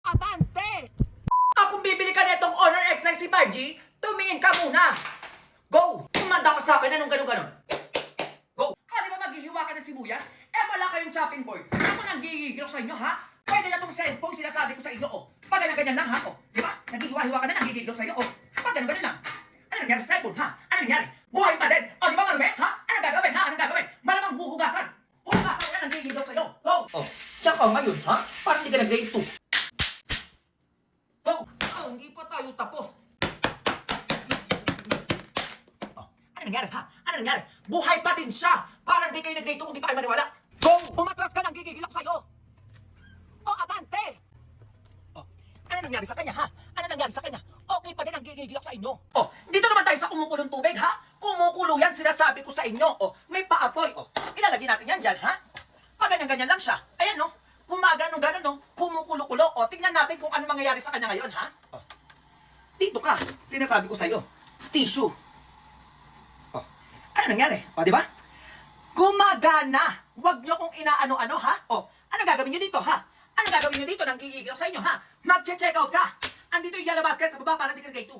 Abante! Kung bibili ka nitong Honor X9 5G, tumingin ka muna. Go! Kumanda ka sa akin, anong ganun-ganon? Go! Di ba maghihiwa ka ng sibuyas? Wala kayong chopping board. Ako nang gigigil sa inyo, ha? Pwede na tong cellphone, sinasabi ko sa inyo, Pag ganyan lang, ha? Di ba? Naghihiwa-hiwa ka na, nanggigigil sa iyo, Pag ganun lang. Ano nangyari sa cellphone, ha? Ano nangyari? Buhay pa din! Di ba marumi, ha? Anong gagawin, ha? Anong gagawin? Malamang huhugasan! Huhugasan ko yan, nanggigigil sa iyo. Go! Tsaka ngayon, ha? Parang hindi ka na grade 2. Go! Hindi pa tayo tapos. Ano nangyari, ha? Ano nangyari? Buhay pa din siya! Parang di kayo nag-grade 2 kung di pa kayo maniwala. Go! Umatras ka, nanggigigil ako sa'yo! Abante! Ano nangyari sa kanya, ha? Ano nangyari sa kanya? Okay pa din ang gigigil ako sa inyo. Dito naman tayo sa kumukulong tubig, ha? Kumukulo yan, sinasabi ko sa inyo. May paapoy, ilalagay natin yan dyan, ha? Pag ganyan-ganyan lang siya. Ayan, no? Kumaganong-ganon, no? Kumukulo-kulo. Tingnan natin kung ano mangyayari sa kanya ngayon, ha? Dito ka, sinasabi ko sa iyo. Tissue. Ano nangyari? Di ba? Gumagana! Huwag nyo kong inaano-ano, ha? Ano gagawin nyo dito, ha? Ano gagawin nyo dito nang gigigil sa inyo, ha? Mag-check out ka! Andito yung yellow basket sa baba para di ka grade 2.